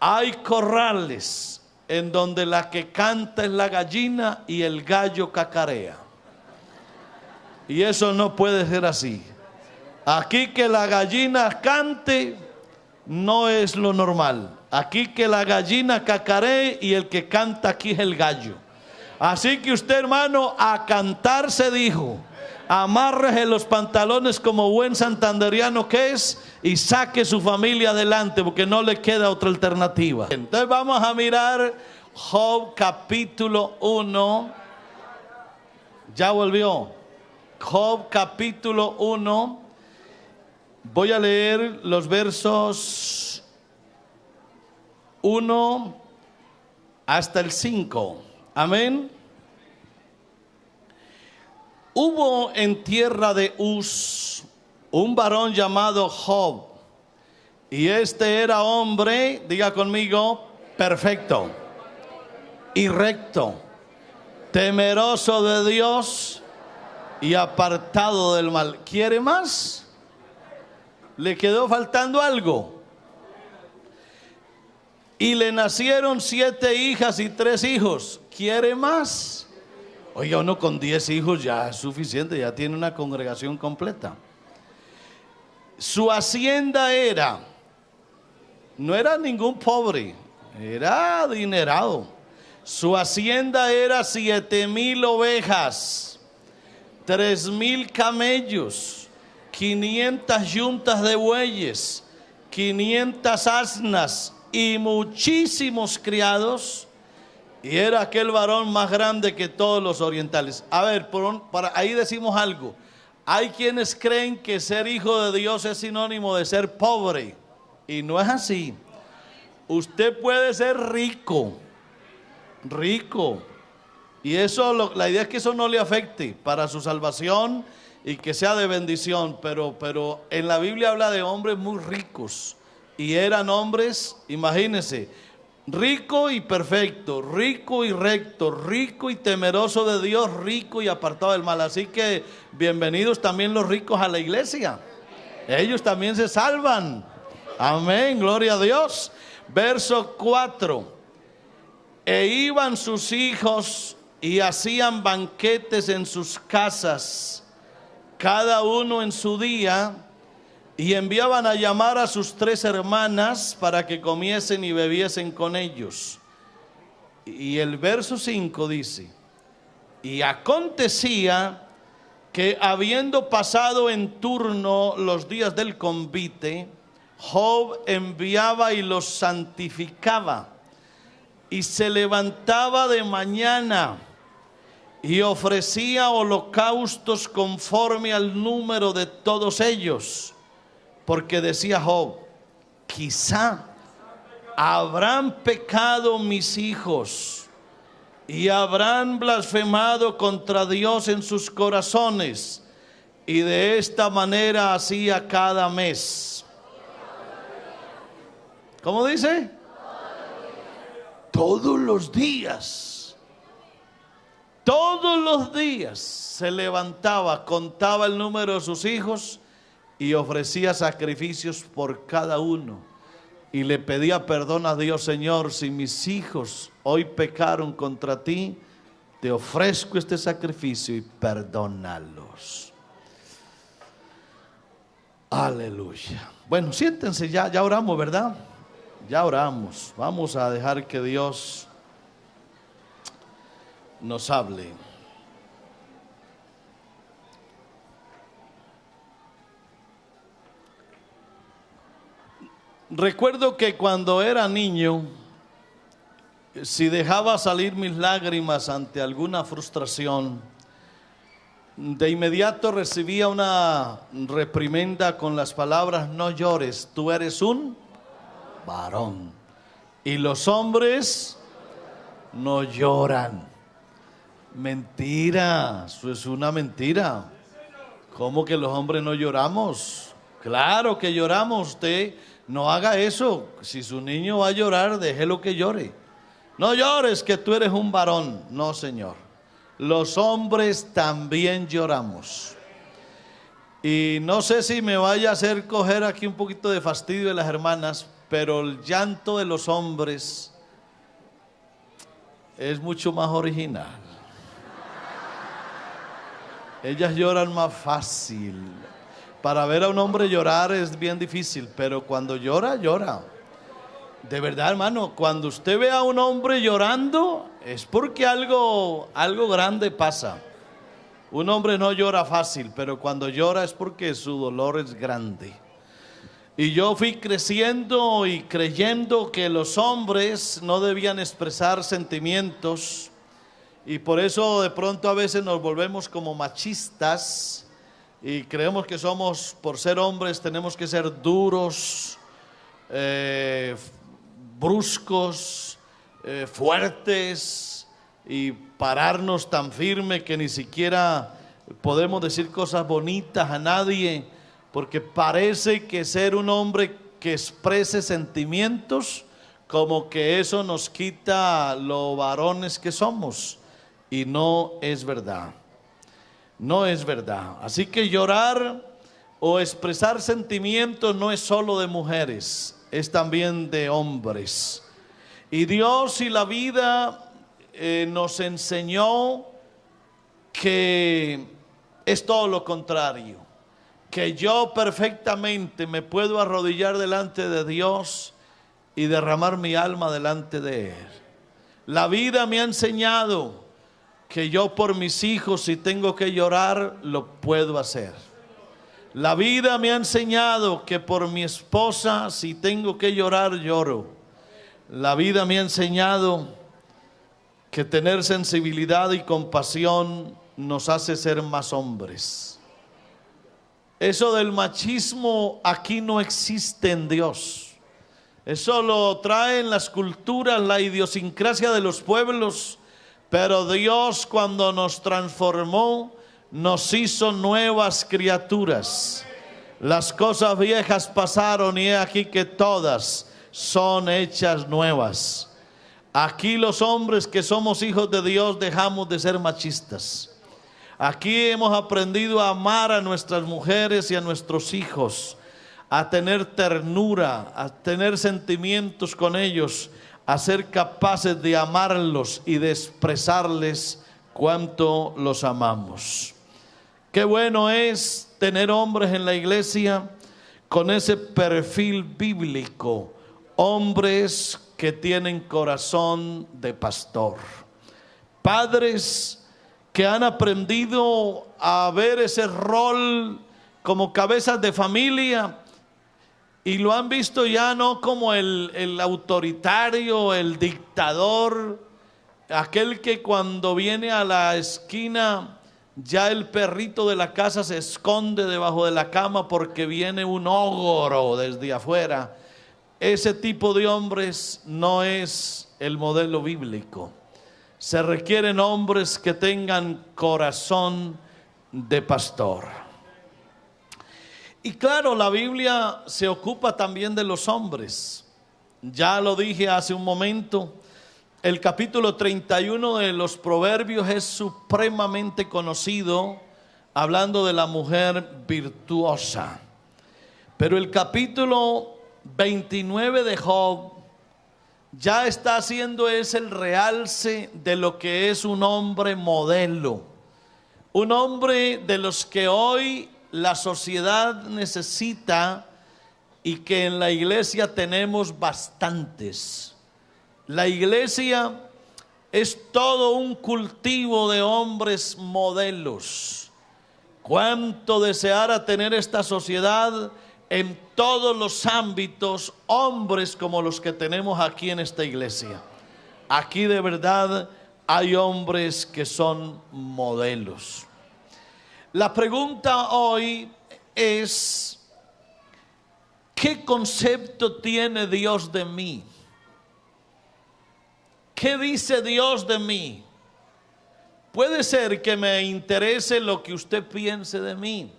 Hay corrales en donde la que canta es la gallina y el gallo cacarea. Y eso no puede ser así. Aquí que la gallina cante no es lo normal. Aquí que la gallina cacaree y el que canta aquí es el gallo. Así que usted, hermano, a cantar se dijo. Amárrese los pantalones como buen santanderiano que es y saque su familia adelante porque no le queda otra alternativa. Entonces vamos a mirar Job capítulo 1. Ya volvió. Job capítulo 1. Voy a leer los versos 1 hasta el 5. Amén. Hubo en tierra de Uz un varón llamado Job, y este era hombre, diga conmigo, perfecto y recto, temeroso de Dios y apartado del mal. ¿Quiere más? ¿Le quedó faltando algo? Y le nacieron 7 hijas y 3 hijos. ¿Quiere más? Oiga, uno con 10 hijos ya es suficiente, ya tiene una congregación completa. Su hacienda no era ningún pobre, era adinerado. Su hacienda era 7,000 ovejas, 3,000 camellos, 500 yuntas de bueyes, 500 asnas y muchísimos criados. Y era aquel varón más grande que todos los orientales. A ver, para ahí decimos algo. Hay quienes creen que ser hijo de Dios es sinónimo de ser pobre. Y no es así. Usted puede ser rico. Y eso, la idea es que eso no le afecte para su salvación y que sea de bendición. Pero en la Biblia habla de hombres muy ricos. Y eran hombres, imagínense, rico y perfecto, rico y recto, rico y temeroso de Dios, rico y apartado del mal. Así que bienvenidos también los ricos a la iglesia. Ellos también se salvan. Amén, gloria a Dios. Verso 4. E iban sus hijos y hacían banquetes en sus casas, cada uno en su día, y enviaban a llamar a sus 3 hermanas para que comiesen y bebiesen con ellos. Y el verso 5 dice: y acontecía que habiendo pasado en turno los días del convite, Job enviaba y los santificaba, y se levantaba de mañana y ofrecía holocaustos conforme al número de todos ellos. Porque decía Job: quizá habrán pecado mis hijos y habrán blasfemado contra Dios en sus corazones. Y de esta manera hacía cada mes. ¿Cómo dice? Todos los días. Todos los días se levantaba, contaba el número de sus hijos y ofrecía sacrificios por cada uno. Y le pedía perdón a Dios: Señor, si mis hijos hoy pecaron contra ti, te ofrezco este sacrificio y perdónalos. Aleluya. Bueno, siéntense, ya oramos, ¿verdad? Ya oramos. Vamos a dejar que Dios nos hable. Recuerdo que cuando era niño, si dejaba salir mis lágrimas ante alguna frustración, de inmediato recibía una reprimenda con las palabras: no llores, tú eres un varón. Y los hombres no lloran. Mentira, eso es una mentira. ¿Cómo que los hombres no lloramos? Claro que lloramos. Usted no haga eso. Si su niño va a llorar, déjelo que llore. No llores que tú eres un varón. No, señor. Los hombres también lloramos. Y no sé si me vaya a hacer coger aquí un poquito de fastidio de las hermanas, pero el llanto de los hombres es mucho más original. Ellas lloran más fácil. Para ver a un hombre llorar es bien difícil, pero cuando llora, llora. De verdad, hermano, cuando usted ve a un hombre llorando, es porque algo grande pasa. Un hombre no llora fácil, pero cuando llora es porque su dolor es grande. Y yo fui creciendo y creyendo que los hombres no debían expresar sentimientos, y por eso de pronto a veces nos volvemos como machistas y creemos que somos, por ser hombres, tenemos que ser duros, bruscos, fuertes, y pararnos tan firme que ni siquiera podemos decir cosas bonitas a nadie, porque parece que ser un hombre que exprese sentimientos, como que eso nos quita lo varones que somos, y no es verdad. No es verdad. Así que llorar o expresar sentimientos no es solo de mujeres, es también de hombres. Y Dios y la vida nos enseñó que es todo lo contrario, que yo perfectamente me puedo arrodillar delante de Dios y derramar mi alma delante de Él. La vida me ha enseñado que yo por mis hijos, si tengo que llorar, lo puedo hacer. La vida me ha enseñado que por mi esposa, si tengo que llorar, lloro. La vida me ha enseñado que tener sensibilidad y compasión nos hace ser más hombres. Eso del machismo aquí no existe en Dios. Eso lo traen las culturas, la idiosincrasia de los pueblos. Pero Dios, cuando nos transformó, nos hizo nuevas criaturas. Las cosas viejas pasaron y he aquí que todas son hechas nuevas. Aquí los hombres que somos hijos de Dios dejamos de ser machistas. Aquí hemos aprendido a amar a nuestras mujeres y a nuestros hijos, a tener ternura, a tener sentimientos con ellos, a ser capaces de amarlos y de expresarles cuánto los amamos. Qué bueno es tener hombres en la iglesia con ese perfil bíblico, hombres que tienen corazón de pastor, padres que han aprendido a ver ese rol como cabezas de familia, y lo han visto ya no como el autoritario, el dictador, aquel que cuando viene a la esquina ya el perrito de la casa se esconde debajo de la cama porque viene un ogro desde afuera. Ese tipo de hombres no es el modelo bíblico. Se requieren hombres que tengan corazón de pastor. Y claro, la Biblia se ocupa también de los hombres. Ya lo dije hace un momento, el capítulo 31 de los Proverbios es supremamente conocido, hablando de la mujer virtuosa. Pero el capítulo 29 de Job ya está haciendo el realce de lo que es un hombre modelo. Un hombre de los que hoy la sociedad necesita y que en la iglesia tenemos bastantes. La iglesia es todo un cultivo de hombres modelos. Cuánto deseara tener esta sociedad en todos los ámbitos, hombres como los que tenemos aquí en esta iglesia. Aquí de verdad hay hombres que son modelos. La pregunta hoy es: ¿qué concepto tiene Dios de mí? ¿Qué dice Dios de mí? Puede ser que me interese lo que usted piense de mí.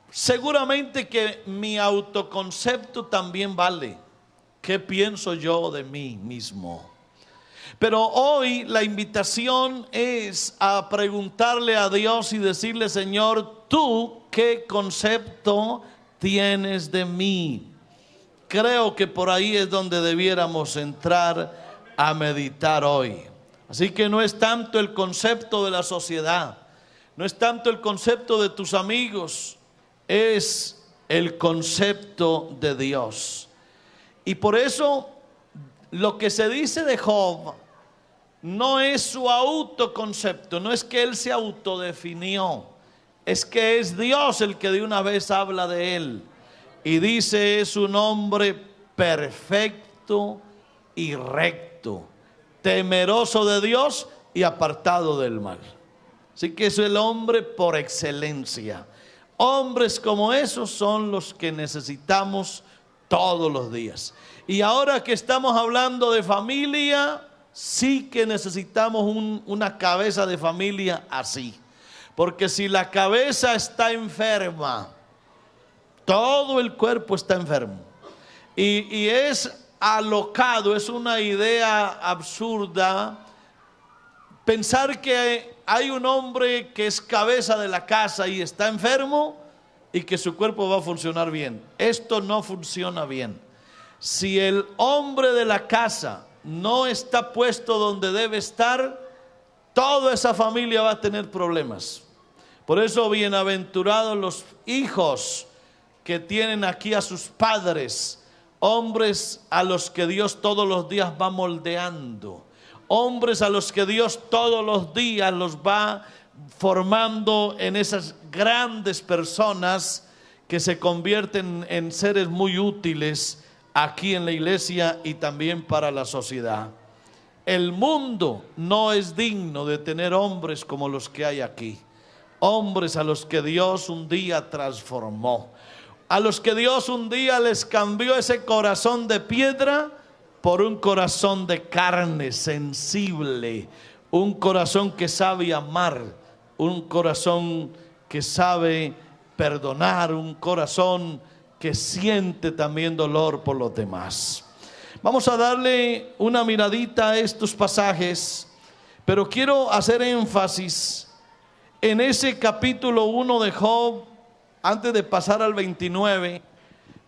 Seguramente que mi autoconcepto también vale. ¿Qué pienso yo de mí mismo? Pero hoy la invitación es a preguntarle a Dios y decirle: Señor, ¿tú qué concepto tienes de mí? creo que por ahí es donde debiéramos entrar a meditar hoy. Así que no es tanto el concepto de la sociedad, no es tanto el concepto de tus amigos, es el concepto de Dios. Y por eso lo que se dice de Job no es su autoconcepto, no es que él se autodefinió, es que es Dios el que de una vez habla de él. Y dice, es un hombre perfecto y recto, temeroso de Dios y apartado del mal. Así que es el hombre por excelencia. Hombres como esos son los que necesitamos todos los días. Y ahora que estamos hablando de familia, sí que necesitamos una cabeza de familia así. Porque si la cabeza está enferma, todo el cuerpo está enfermo. Y es alocado, es una idea absurda pensar que hay un hombre que es cabeza de la casa y está enfermo y que su cuerpo va a funcionar bien. Esto no funciona bien. Si el hombre de la casa no está puesto donde debe estar, toda esa familia va a tener problemas. Por eso, bienaventurados los hijos que tienen aquí a sus padres, hombres a los que Dios todos los días va moldeando, hombres a los que Dios todos los días los va formando en esas grandes personas que se convierten en seres muy útiles aquí en la iglesia y también para la sociedad. El mundo no es digno de tener hombres como los que hay aquí, hombres a los que Dios un día transformó, a los que Dios un día les cambió ese corazón de piedra por un corazón de carne sensible, un corazón que sabe amar, un corazón que sabe perdonar, un corazón que siente también dolor por los demás. Vamos a darle una miradita a estos pasajes, pero quiero hacer énfasis en ese capítulo 1 de Job, antes de pasar al 29,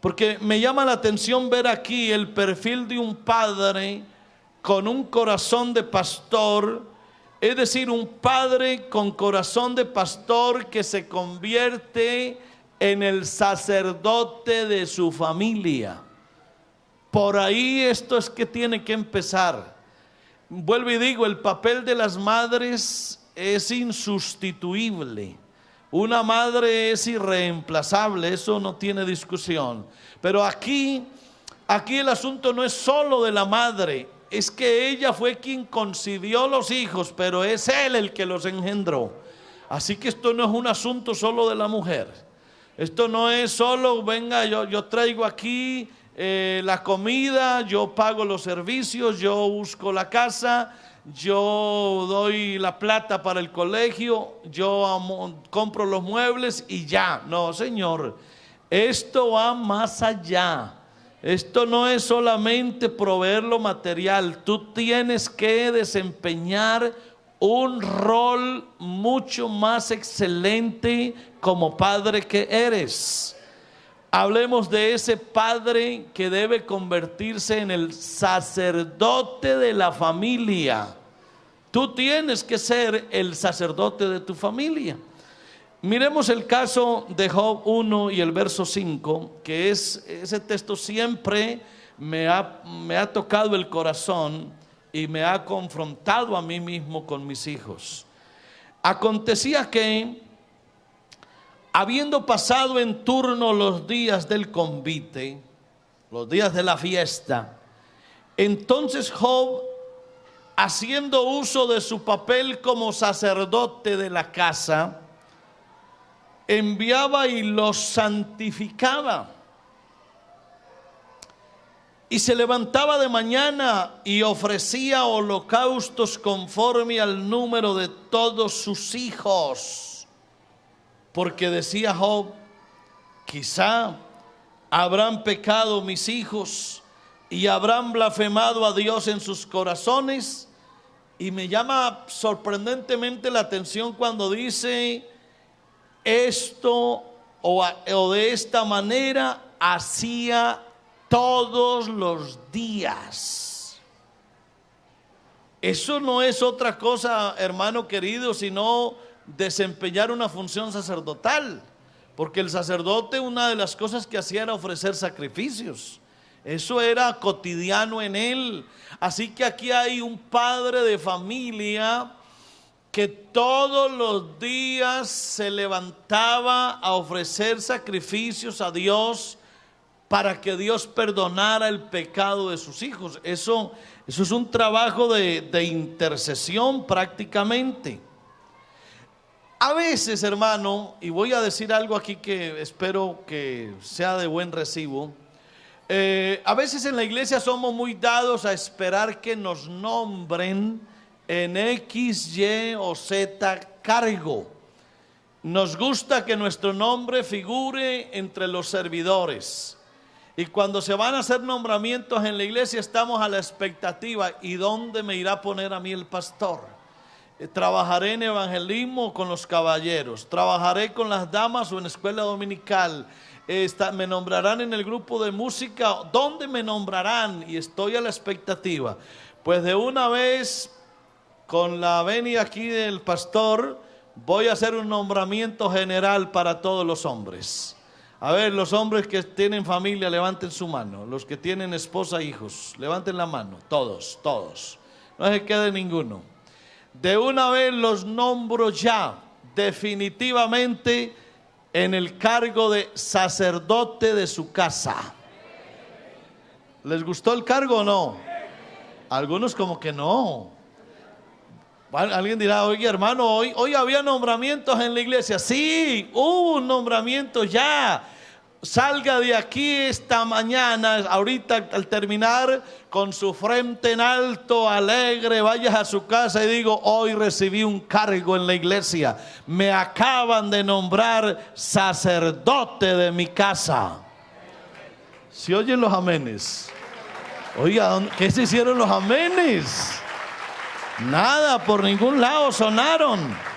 porque me llama la atención ver aquí el perfil de un padre con un corazón de pastor, es decir, un padre con corazón de pastor que se convierte en el sacerdote de su familia. Por ahí esto es que tiene que empezar. Vuelvo y digo, el papel de las madres es insustituible. Una madre es irreemplazable, eso no tiene discusión. Pero aquí el asunto no es solo de la madre, es que ella fue quien concibió los hijos, pero es él el que los engendró. Así que esto no es un asunto solo de la mujer. Esto no es solo, venga, yo traigo aquí la comida, yo pago los servicios, yo busco la casa, yo doy la plata para el colegio, yo compro los muebles y ya. No, señor, esto va más allá. Esto no es solamente proveer lo material. Tú tienes que desempeñar un rol mucho más excelente como padre que eres. Hablemos de ese padre que debe convertirse en el sacerdote de la familia. Tú tienes que ser el sacerdote de tu familia. Miremos el caso de Job 1 y el verso 5, que es ese texto siempre me ha tocado el corazón y me ha confrontado a mí mismo con mis hijos. Acontecía que, habiendo pasado en turno los días del convite, los días de la fiesta, entonces Job, haciendo uso de su papel como sacerdote de la casa, enviaba y los santificaba. Y se levantaba de mañana y ofrecía holocaustos conforme al número de todos sus hijos. Porque decía Job, quizá habrán pecado mis hijos y habrán blasfemado a Dios en sus corazones. Y me llama sorprendentemente la atención cuando dice esto o de esta manera hacía todos los días. Eso no es otra cosa, hermano querido, sino desempeñar una función sacerdotal. Porque el sacerdote, una de las cosas que hacía era ofrecer sacrificios. Eso era cotidiano en él. Así que aquí hay un padre de familia que todos los días se levantaba a ofrecer sacrificios a Dios para que Dios perdonara el pecado de sus hijos. Eso es un trabajo de intercesión prácticamente. A veces, hermano, y voy a decir algo aquí que espero que sea de buen recibo, a veces en la iglesia somos muy dados a esperar que nos nombren en X, Y o Z cargo. Nos gusta que nuestro nombre figure entre los servidores. Y cuando se van a hacer nombramientos en la iglesia estamos a la expectativa. ¿Y dónde me irá a poner a mí el pastor? Trabajaré en evangelismo con los caballeros, trabajaré con las damas o en escuela dominical, me nombrarán en el grupo de música. ¿Dónde me nombrarán? Y estoy a la expectativa. Pues de una vez, con la venia aquí del pastor, voy a hacer un nombramiento general para todos los hombres. A ver, los hombres que tienen familia, levanten su mano. Los que tienen esposa e hijos, levanten la mano. Todos. No se quede ninguno. De una vez los nombro ya definitivamente en el cargo de sacerdote de su casa. ¿Les gustó el cargo o no? Algunos como que no. Alguien dirá, oye hermano, hoy había nombramientos en la iglesia. Sí, hubo un nombramiento ya. Salga de aquí esta mañana, ahorita al terminar, con su frente en alto, alegre, vayas a su casa y digo, hoy recibí un cargo en la iglesia. Me acaban de nombrar sacerdote de mi casa. ¿Se oyen los amenes? Oiga, ¿qué se hicieron los amenes? Nada, por ningún lado sonaron.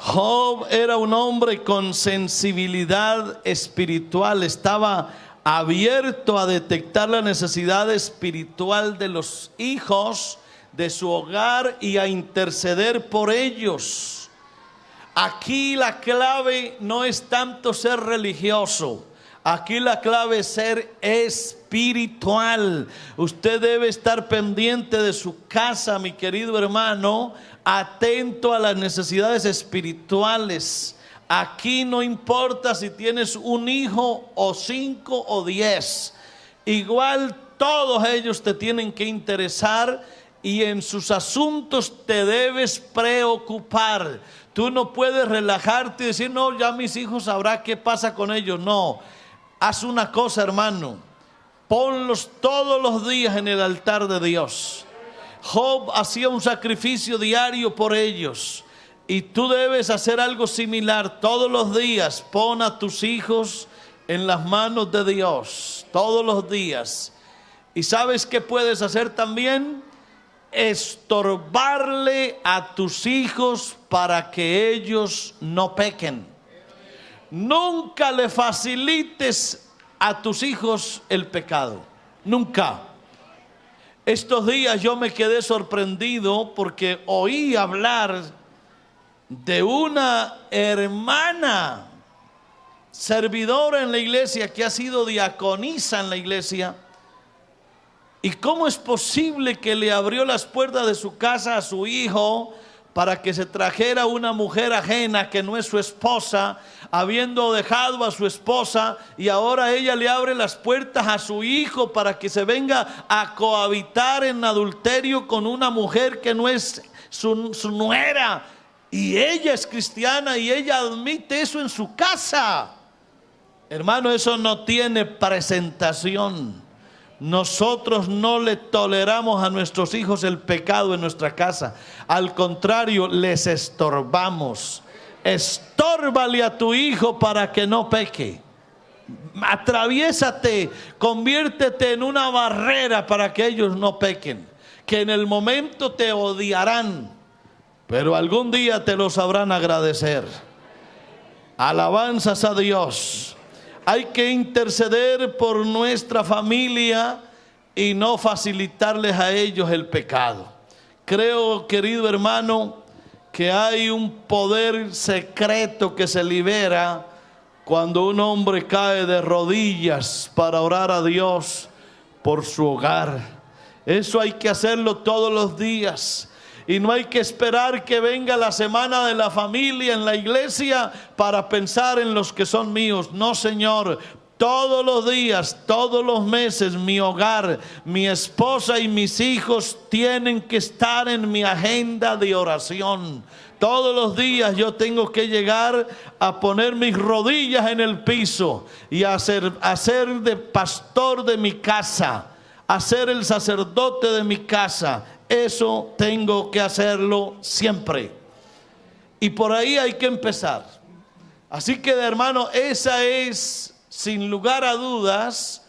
Job era un hombre con sensibilidad espiritual, estaba abierto a detectar la necesidad espiritual de los hijos de su hogar y a interceder por ellos. Aquí la clave no es tanto ser religioso, aquí la clave es ser espiritual. Usted debe estar pendiente de su casa, mi querido hermano, atento a las necesidades espirituales. Aquí no importa si tienes un hijo o 5 o 10, igual todos ellos te tienen que interesar y en sus asuntos te debes preocupar. Tú no puedes relajarte y decir, no, ya mis hijos sabrá qué pasa con ellos. No, haz una cosa, hermano, ponlos todos los días en el altar de Dios. Job hacía un sacrificio diario por ellos y tú debes hacer algo similar todos los días. Pon a tus hijos en las manos de Dios todos los días. ¿Y sabes qué puedes hacer también? Estorbarle a tus hijos para que ellos no pequen. Nunca le facilites a tus hijos el pecado, nunca. Estos días yo me quedé sorprendido porque oí hablar de una hermana servidora en la iglesia que ha sido diaconisa en la iglesia. ¿Y cómo es posible que le abrió las puertas de su casa a su hijo para que se trajera una mujer ajena que no es su esposa, habiendo dejado a su esposa, y ahora ella le abre las puertas a su hijo para que se venga a cohabitar en adulterio con una mujer que no es su nuera? Y ella es cristiana y ella admite eso en su casa. Hermano, eso no tiene presentación. Nosotros no le toleramos a nuestros hijos el pecado en nuestra casa. Al contrario, les estorbamos. Estórbale a tu hijo para que no peque. Atraviésate, conviértete en una barrera para que ellos no pequen. Que en el momento te odiarán, pero algún día te lo sabrán agradecer. Alabanzas a Dios. Hay que interceder por nuestra familia y no facilitarles a ellos el pecado. Creo, querido hermano, que hay un poder secreto que se libera cuando un hombre cae de rodillas para orar a Dios por su hogar. Eso hay que hacerlo todos los días. Y no hay que esperar que venga la semana de la familia en la iglesia para pensar en los que son míos. No, Señor. Todos los días, todos los meses, mi hogar, mi esposa y mis hijos tienen que estar en mi agenda de oración. Todos los días yo tengo que llegar a poner mis rodillas en el piso y a ser de pastor de mi casa, a ser el sacerdote de mi casa. Eso tengo que hacerlo siempre. Y por ahí hay que empezar. Así que, hermano, esa es, sin lugar a dudas,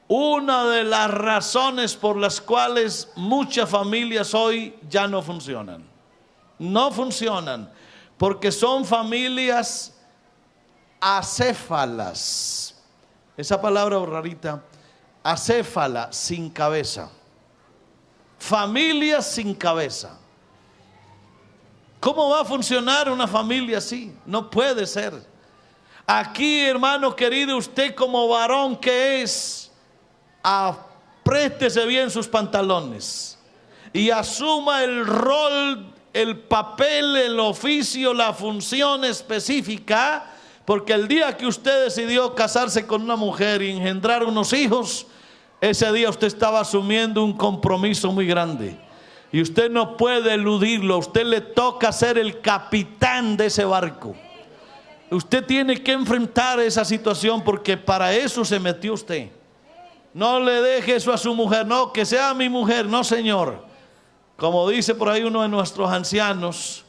una de las razones por las cuales muchas familias hoy ya no funcionan. No funcionan porque son familias acéfalas. Esa palabra rarita, acéfala, sin cabeza. Familias sin cabeza. ¿Cómo va a funcionar una familia así? No puede ser. Aquí, hermano querido, usted como varón que es, apriétese bien sus pantalones y asuma el rol, el papel, el oficio, la función específica, porque el día que usted decidió casarse con una mujer y engendrar unos hijos, ese día usted estaba asumiendo un compromiso muy grande y usted no puede eludirlo. A usted le toca ser el capitán de ese barco. Usted tiene que enfrentar esa situación porque para eso se metió usted. No le deje eso a su mujer, no, que sea mi mujer, no, señor. Como dice por ahí uno de nuestros ancianos,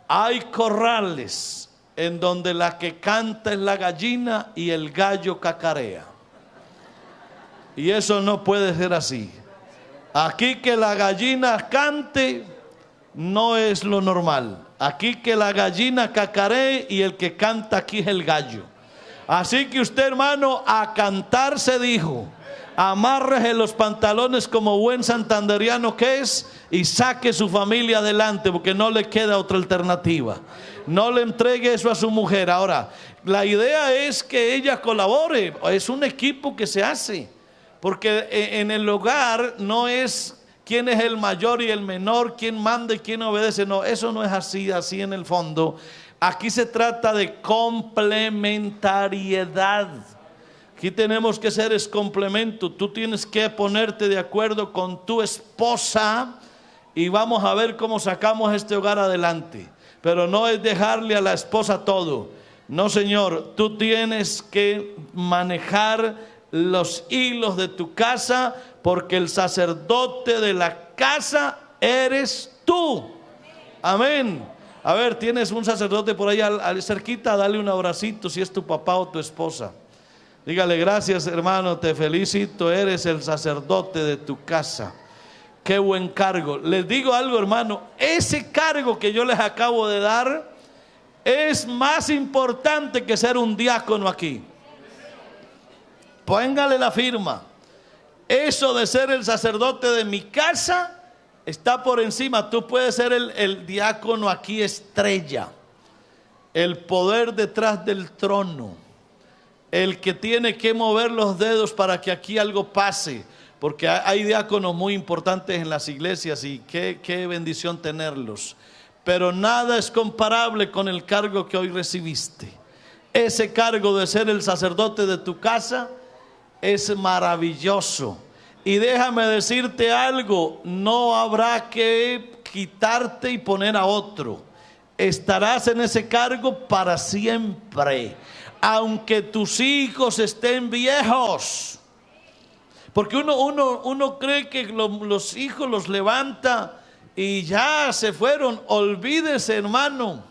hay corrales en donde la que canta es la gallina y el gallo cacarea. Y eso no puede ser así. Aquí que la gallina cante no es lo normal. Aquí que la gallina cacaree y el que canta aquí es el gallo. Así que usted, hermano, a cantar se dijo. Amárrese los pantalones como buen santanderiano que es y saque su familia adelante porque no le queda otra alternativa. No le entregue eso a su mujer. Ahora, la idea es que ella colabore. Es un equipo que se hace. Porque en el hogar no es quién es el mayor y el menor, quién manda y quién obedece. No, eso no es así en el fondo. Aquí se trata de complementariedad. Aquí tenemos que ser complemento. Tú tienes que ponerte de acuerdo con tu esposa y vamos a ver cómo sacamos este hogar adelante. Pero no es dejarle a la esposa todo. No, señor, tú tienes que manejar los hilos de tu casa porque el sacerdote de la casa eres tú. Amén. A ver, tienes un sacerdote por ahí cerquita, dale un abracito si es tu papá o tu esposa. Dígale: gracias, hermano, te felicito, eres el sacerdote de tu casa. Qué buen cargo. Les digo algo, hermano, ese cargo que yo les acabo de dar es más importante que ser un diácono aquí. Póngale la firma. Eso de ser el sacerdote de mi casa está por encima. Tú puedes ser el diácono aquí estrella, el poder detrás del trono, el que tiene que mover los dedos para que aquí algo pase, porque hay diáconos muy importantes en las iglesias y qué bendición tenerlos, pero nada es comparable con el cargo que hoy recibiste. Ese cargo de ser el sacerdote de tu casa es maravilloso. Y déjame decirte algo, no habrá que quitarte y poner a otro. Estarás en ese cargo para siempre, aunque tus hijos estén viejos. Porque uno cree que los hijos los levanta y ya se fueron. Olvídese, hermano.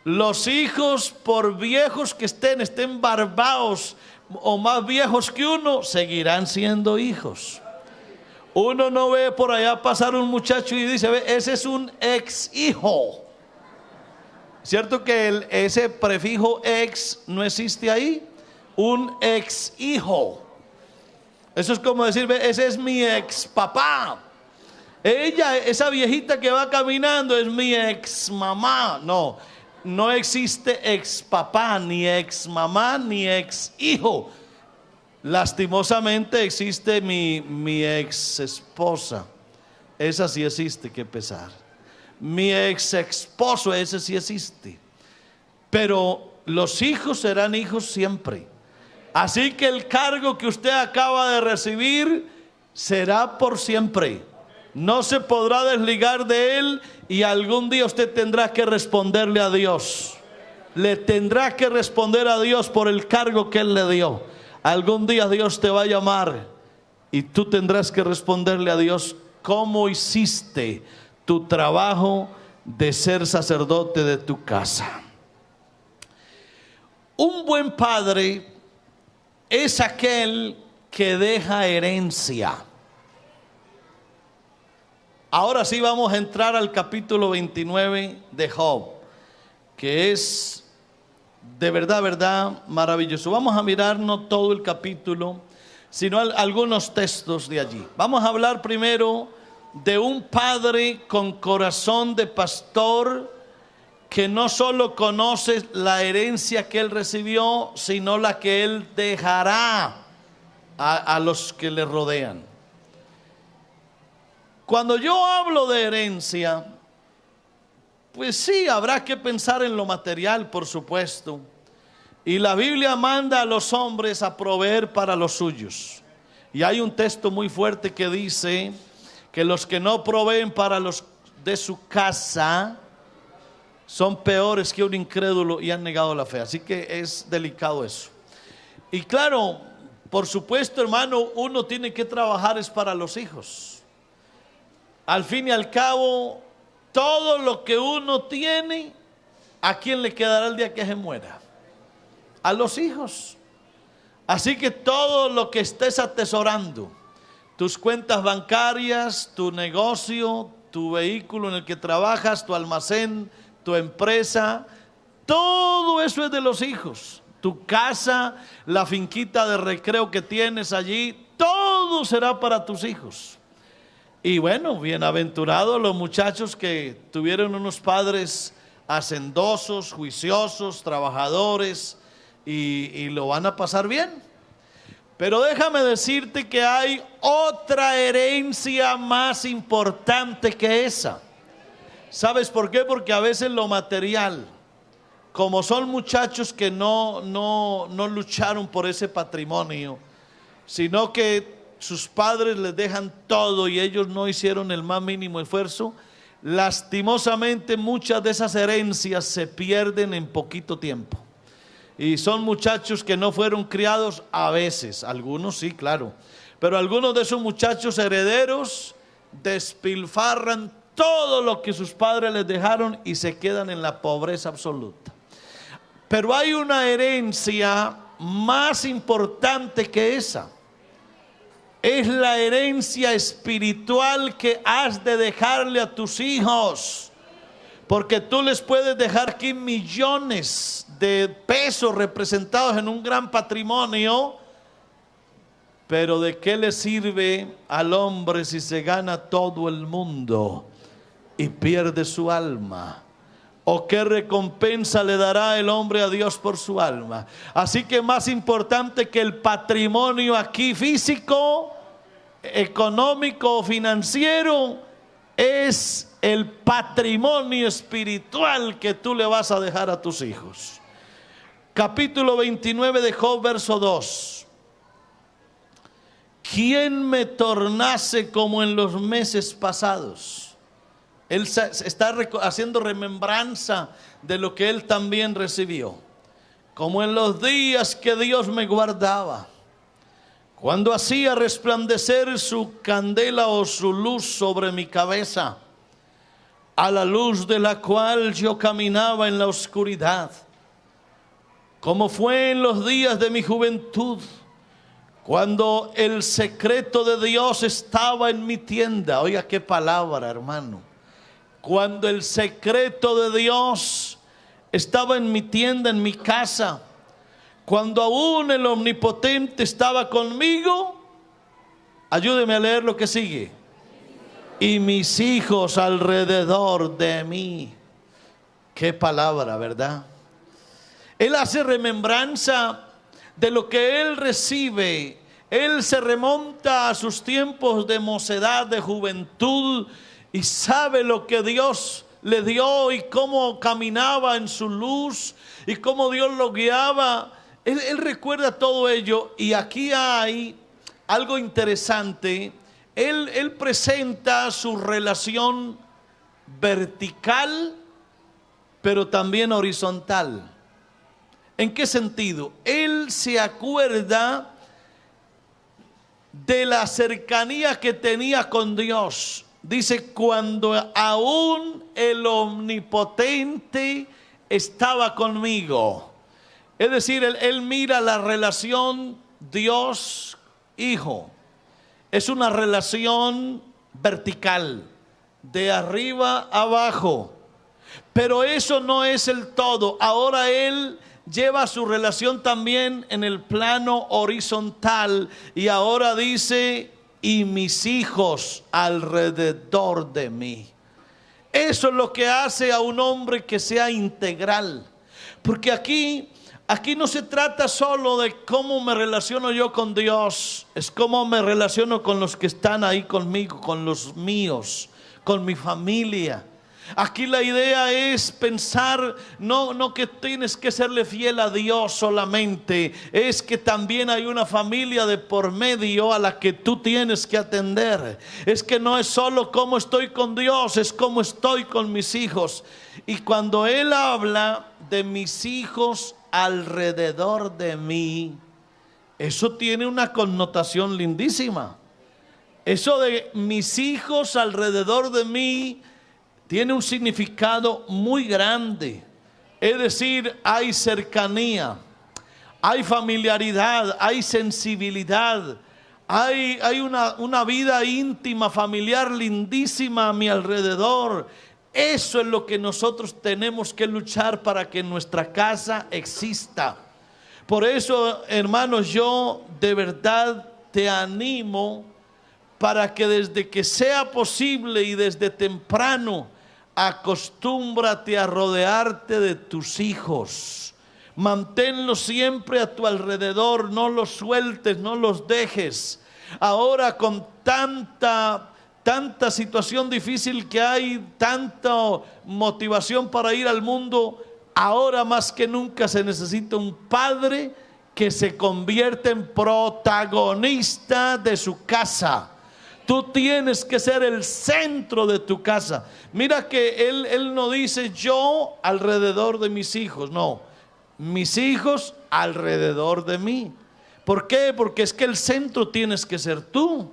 Los hijos, por viejos que estén barbados o más viejos que uno, seguirán siendo hijos. Uno no ve por allá pasar un muchacho y dice: ve, ese es un ex hijo. ¿Cierto que ese prefijo ex no existe ahí? un ex hijo. Eso es como decir, ve, ese es mi ex papá. Ella, esa viejita que va caminando, es mi ex mamá. No, no existe ex papá, ni ex mamá, ni ex hijo. Lastimosamente existe mi ex esposa. Esa sí existe, qué pesar. Mi ex esposo, ese sí existe. Pero los hijos serán hijos siempre. Así que el cargo que usted acaba de recibir será por siempre. No se podrá desligar de él y algún día usted tendrá que responderle a Dios. Le tendrá que responder a Dios por el cargo que él le dio. Algún día Dios te va a llamar y tú tendrás que responderle a Dios cómo hiciste tu trabajo de ser sacerdote de tu casa. Un buen padre es aquel que deja herencia. Ahora sí vamos a entrar al capítulo 29 de Job, que es de verdad maravilloso. Vamos a mirar no todo el capítulo, sino algunos textos de allí. Vamos a hablar primero de un padre con corazón de pastor que no solo conoce la herencia que él recibió, sino la que él dejará a los que le rodean. Cuando yo hablo de herencia, pues sí, habrá que pensar en lo material, por supuesto. Y la Biblia manda a los hombres a proveer para los suyos. Y hay un texto muy fuerte que dice que los que no proveen para los de su casa son peores que un incrédulo y han negado la fe. Así que es delicado eso. Y claro, por supuesto, hermano, uno tiene que trabajar es para los hijos. Al fin y al cabo, todo lo que uno tiene, ¿a quién le quedará el día que se muera? A los hijos. Así que todo lo que estés atesorando, tus cuentas bancarias, tu negocio, tu vehículo en el que trabajas, tu almacén, tu empresa, todo eso es de los hijos. Tu casa, la finquita de recreo que tienes allí, todo será para tus hijos. Y bueno, bienaventurados los muchachos que tuvieron unos padres hacendosos, juiciosos, trabajadores y lo van a pasar bien. Pero déjame decirte que hay otra herencia más importante que esa. ¿Sabes por qué? Porque a veces lo material, como son muchachos que no lucharon por ese patrimonio, sino que sus padres les dejan todo y ellos no hicieron el más mínimo esfuerzo, lastimosamente muchas de esas herencias se pierden en poquito tiempo. Y son muchachos que no fueron criados a veces, algunos sí, claro, pero algunos de esos muchachos herederos despilfarran todo lo que sus padres les dejaron y se quedan en la pobreza absoluta. Pero hay una herencia más importante que esa. Es la herencia espiritual que has de dejarle a tus hijos. Porque tú les puedes dejar aquí millones de pesos representados en un gran patrimonio. Pero ¿de qué le sirve al hombre si se gana todo el mundo y pierde su alma? ¿O qué recompensa le dará el hombre a Dios por su alma? Así que más importante que el patrimonio aquí físico, económico o financiero, es el patrimonio espiritual que tú le vas a dejar a tus hijos. Capítulo 29 de Job, verso 2. ¿Quién me tornase como en los meses pasados? Él está haciendo remembranza de lo que él también recibió. Como en los días que Dios me guardaba, cuando hacía resplandecer su candela o su luz sobre mi cabeza, a la luz de la cual yo caminaba en la oscuridad. Como fue en los días de mi juventud, cuando el secreto de Dios estaba en mi tienda. Oiga qué palabra, hermano. Cuando el secreto de Dios estaba en mi tienda, en mi casa. cuando aún el Omnipotente estaba conmigo, ayúdeme a leer lo que sigue, y mis hijos alrededor de mí. Qué palabra, ¿verdad? Él hace remembranza de lo que él recibe. Él se remonta a sus tiempos de mocedad, de juventud, y sabe lo que Dios le dio y cómo caminaba en su luz y cómo Dios lo guiaba. Él recuerda todo ello, y aquí hay algo interesante. Él presenta su relación vertical, pero también horizontal. ¿En qué sentido? Él se acuerda de la cercanía que tenía con Dios. Dice, cuando aún el Omnipotente estaba conmigo. Es decir, él mira la relación Dios-Hijo. Es una relación vertical, de arriba a abajo. Pero eso no es el todo. Ahora él lleva su relación también en el plano horizontal, y ahora dice, y mis hijos alrededor de mí. Eso es lo que hace a un hombre que sea integral. Porque aquí no se trata solo de cómo me relaciono yo con Dios, es cómo me relaciono con los que están ahí conmigo, con los míos, con mi familia. Aquí la idea es pensar no que tienes que serle fiel a Dios solamente, es que también hay una familia de por medio a la que tú tienes que atender. Es que no es solo cómo estoy con Dios, es cómo estoy con mis hijos. Y cuando él habla de mis hijos alrededor de mí, eso tiene una connotación lindísima. Eso de mis hijos alrededor de mí tiene un significado muy grande. Es decir, hay cercanía, hay familiaridad, hay sensibilidad, hay una vida íntima, familiar lindísima a mi alrededor. Eso es lo que nosotros tenemos que luchar para que nuestra casa exista. Por eso, hermanos, yo de verdad te animo para que desde que sea posible y desde temprano, acostúmbrate a rodearte de tus hijos. Manténlos siempre a tu alrededor, no los sueltes, no los dejes. Ahora con tanta situación difícil que hay, tanta motivación para ir al mundo, ahora más que nunca se necesita un padre que se convierta en protagonista de su casa. Tú tienes que ser el centro de tu casa. Mira que él no dice yo alrededor de mis hijos, no, mis hijos alrededor de mí. ¿Por qué? Porque es que el centro tienes que ser tú.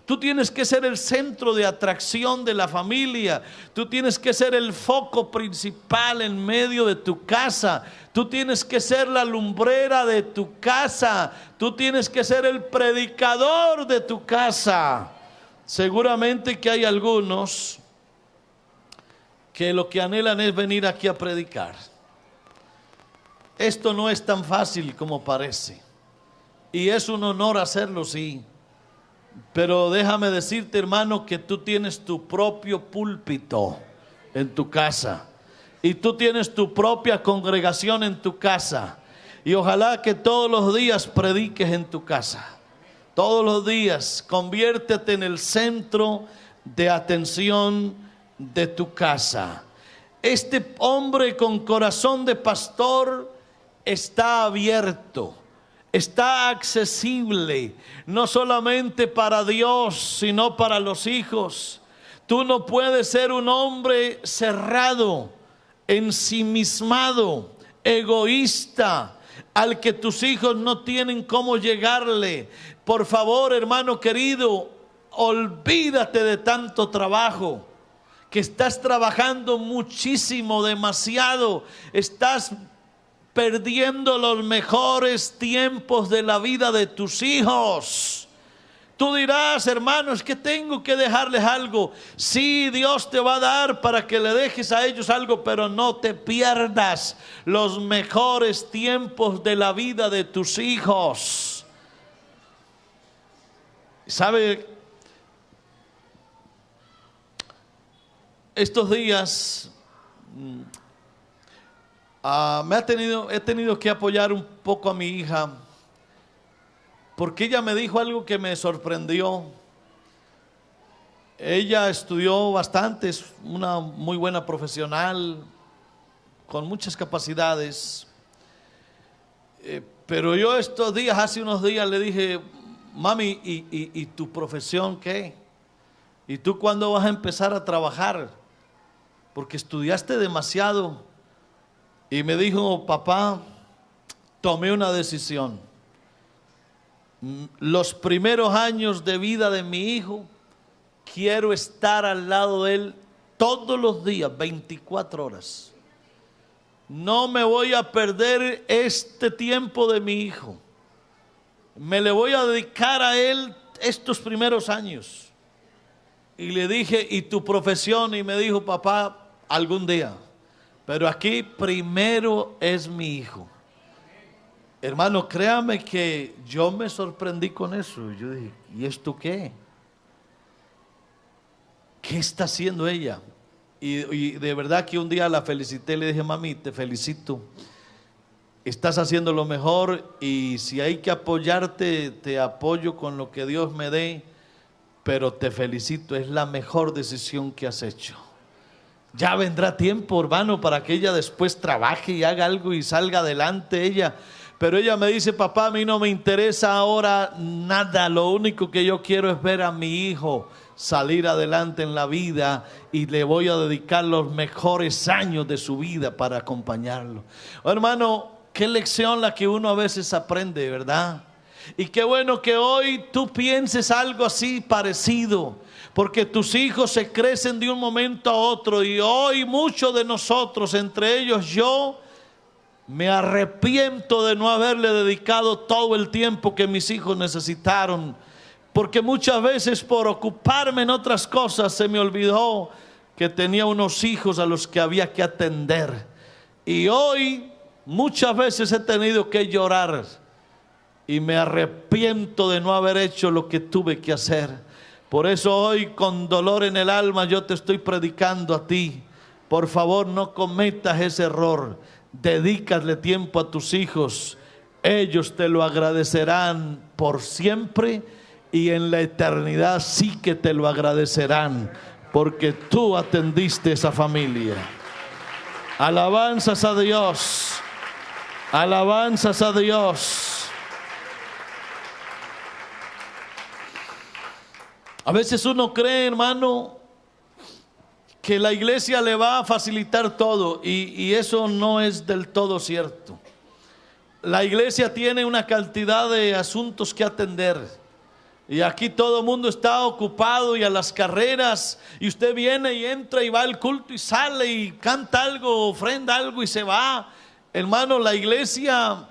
Tú tienes que ser el centro de atracción de la familia. Tú tienes que ser el foco principal en medio de tu casa. Tú tienes que ser la lumbrera de tu casa. Tú tienes que ser el predicador de tu casa. Seguramente que hay algunos que lo que anhelan es venir aquí a predicar. Esto no es tan fácil como parece. Y es un honor hacerlo, sí. Pero déjame decirte, hermano, que tú tienes tu propio púlpito en tu casa. Y tú tienes tu propia congregación en tu casa. Y ojalá que todos los días prediques en tu casa. Todos los días conviértete en el centro de atención de tu casa. Este hombre con corazón de pastor está abierto, está accesible, no solamente para Dios, sino para los hijos. Tú no puedes ser un hombre cerrado, ensimismado, egoísta, al que tus hijos no tienen cómo llegarle. Por favor, hermano querido, olvídate de tanto trabajo, que estás trabajando muchísimo, demasiado. Estás perdiendo los mejores tiempos de la vida de tus hijos. Tú dirás, hermano, es que tengo que dejarles algo. Sí, Dios te va a dar para que le dejes a ellos algo, pero no te pierdas los mejores tiempos de la vida de tus hijos. ¿Sabe? Estos días he tenido que apoyar un poco a mi hija, porque ella me dijo algo que me sorprendió. Ella estudió bastante, es una muy buena profesional, con muchas capacidades. Pero yo estos días, hace unos días, le dije, mami, ¿y tu profesión qué? ¿Y tú cuándo vas a empezar a trabajar? Porque estudiaste demasiado. Y me dijo, papá, tomé una decisión. Los primeros años de vida de mi hijo, quiero estar al lado de él todos los días, 24 horas. No me voy a perder este tiempo de mi hijo. Me le voy a dedicar a él estos primeros años. Y le dije, ¿y tu profesión? Y me dijo, papá, algún día. Pero aquí primero es mi hijo. Hermano, créame que yo me sorprendí con eso. Yo dije, ¿y esto qué? ¿Qué está haciendo ella? Y de verdad que un día la felicité, le dije, mami, te felicito. Estás haciendo lo mejor y si hay que apoyarte, te apoyo con lo que Dios me dé. Pero te felicito, es la mejor decisión que has hecho. Ya vendrá tiempo, hermano, para que ella después trabaje y haga algo y salga adelante ella. Pero ella me dice, papá, a mí no me interesa ahora nada. Lo único que yo quiero es ver a mi hijo salir adelante en la vida y le voy a dedicar los mejores años de su vida para acompañarlo. Oh, hermano, qué lección la que uno a veces aprende, ¿verdad? Y qué bueno que hoy tú pienses algo así parecido, porque tus hijos se crecen de un momento a otro y hoy muchos de nosotros, entre ellos yo, me arrepiento de no haberle dedicado todo el tiempo que mis hijos necesitaron, porque muchas veces por ocuparme en otras cosas se me olvidó que tenía unos hijos a los que había que atender. Y hoy muchas veces he tenido que llorar y me arrepiento de no haber hecho lo que tuve que hacer. Por eso hoy, con dolor en el alma, yo te estoy predicando a ti. Por favor, no cometas ese error. Dedícale tiempo a tus hijos. Ellos te lo agradecerán por siempre y en la eternidad sí que te lo agradecerán, porque tú atendiste esa familia. Alabanzas a Dios. Alabanzas a Dios. A veces uno cree, hermano, que la iglesia le va a facilitar todo y eso no es del todo cierto. La iglesia tiene una cantidad de asuntos que atender y aquí todo el mundo está ocupado y a las carreras, y usted viene y entra y va al culto y sale y canta algo, ofrenda algo y se va. Hermano, la iglesia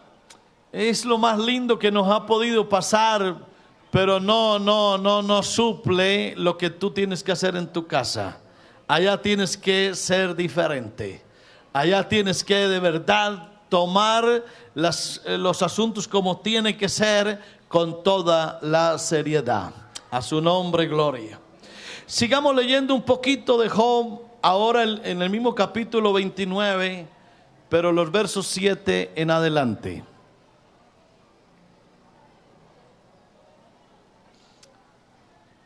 es lo más lindo que nos ha podido pasar, pero no suple lo que tú tienes que hacer en tu casa. Allá tienes que ser diferente. Allá tienes que de verdad tomar los asuntos como tiene que ser, con toda la seriedad. A su nombre, gloria. Sigamos leyendo un poquito de Job, ahora en el mismo capítulo 29, pero los versos 7 en adelante.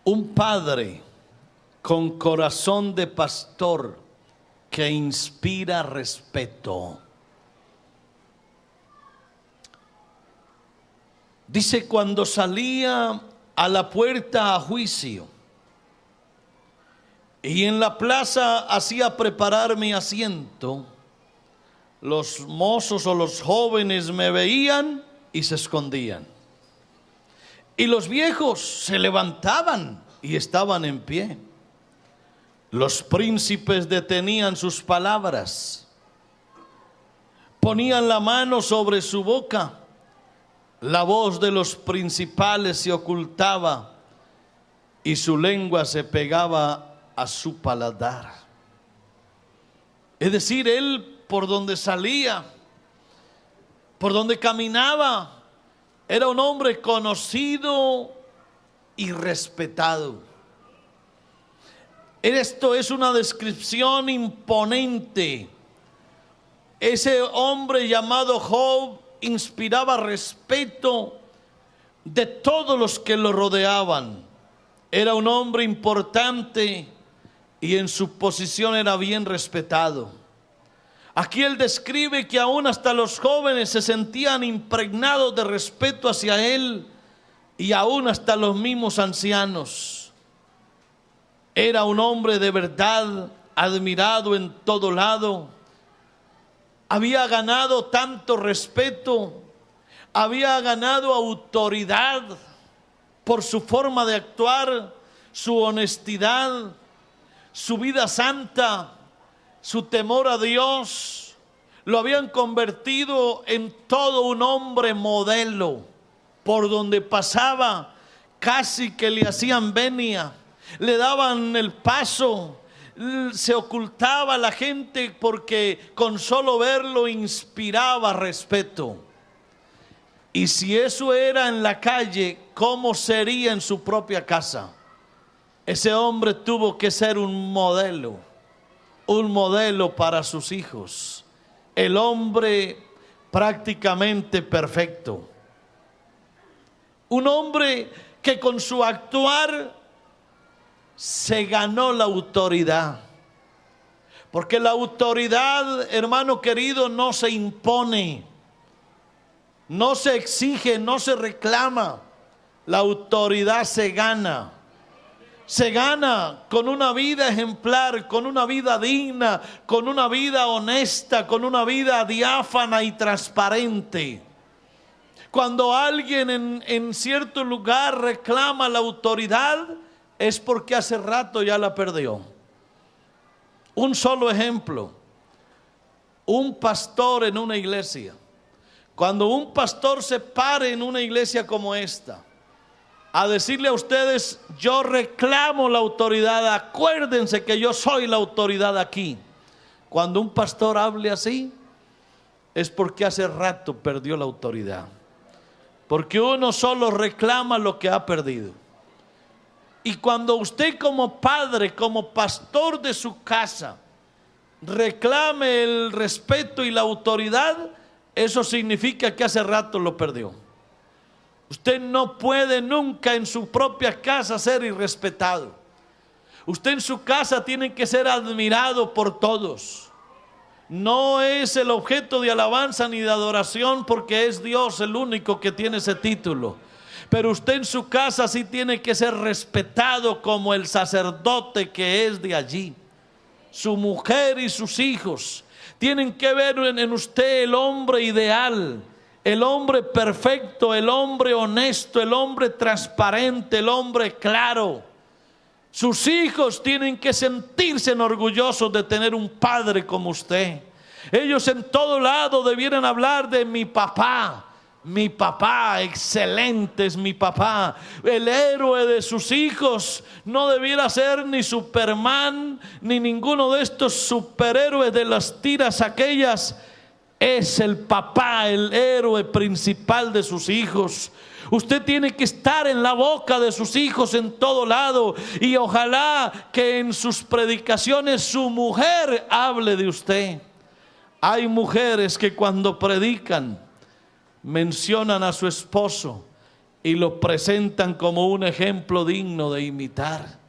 Un padre con corazón de pastor que inspira respeto. Dice, cuando salía a la puerta a juicio y en la plaza hacía preparar mi asiento, los mozos o los jóvenes me veían y se escondían. Y los viejos se levantaban y estaban en pie. Los príncipes detenían sus palabras, ponían la mano sobre su boca. La voz de los principales se ocultaba y su lengua se pegaba a su paladar. Es decir, él por donde salía, por donde caminaba, era un hombre conocido y respetado. Esto es una descripción imponente. Ese hombre llamado Job inspiraba respeto de todos los que lo rodeaban. Era un hombre importante y en su posición era bien respetado. Aquí él describe que aún hasta los jóvenes se sentían impregnados de respeto hacia él, y aún hasta los mismos ancianos. Era un hombre de verdad, admirado en todo lado. Había ganado tanto respeto, había ganado autoridad por su forma de actuar, su honestidad, su vida santa, su temor a Dios. Lo habían convertido en todo un hombre modelo. Por donde pasaba, casi que le hacían venia, le daban el paso, se ocultaba la gente porque con solo verlo inspiraba respeto. Y si eso era en la calle, ¿cómo sería en su propia casa? Ese hombre tuvo que ser un modelo para sus hijos, el hombre prácticamente perfecto. Un hombre que con su actuar se ganó la autoridad. Porque la autoridad, hermano querido, no se impone, no se exige, no se reclama. La autoridad se gana. Se gana con una vida ejemplar, con una vida digna, con una vida honesta, con una vida diáfana y transparente. Cuando alguien en cierto lugar reclama la autoridad, es porque hace rato ya la perdió. Un solo ejemplo: un pastor en una iglesia. Cuando un pastor se pare en una iglesia como esta a decirle a ustedes: yo reclamo la autoridad, acuérdense que yo soy la autoridad aquí. Cuando un pastor hable así, es porque hace rato perdió la autoridad. Porque uno solo reclama lo que ha perdido. Y cuando usted como padre, como pastor de su casa, reclame el respeto y la autoridad, eso significa que hace rato lo perdió. Usted no puede nunca en su propia casa ser irrespetado. Usted en su casa tiene que ser admirado por todos. No es el objeto de alabanza ni de adoración, porque es Dios el único que tiene ese título. Pero usted en su casa sí tiene que ser respetado como el sacerdote que es de allí. Su mujer y sus hijos tienen que ver en usted el hombre ideal, el hombre perfecto, el hombre honesto, el hombre transparente, el hombre claro. Sus hijos tienen que sentirse orgullosos de tener un padre como usted. Ellos en todo lado debieran hablar de mi papá. Mi papá, excelente es mi papá. El héroe de sus hijos no debiera ser ni Superman, ni ninguno de estos superhéroes de las tiras aquellas. Es el papá, el héroe principal de sus hijos. Usted tiene que estar en la boca de sus hijos en todo lado, y ojalá que en sus predicaciones su mujer hable de usted. Hay mujeres que cuando predican mencionan a su esposo y lo presentan como un ejemplo digno de imitar.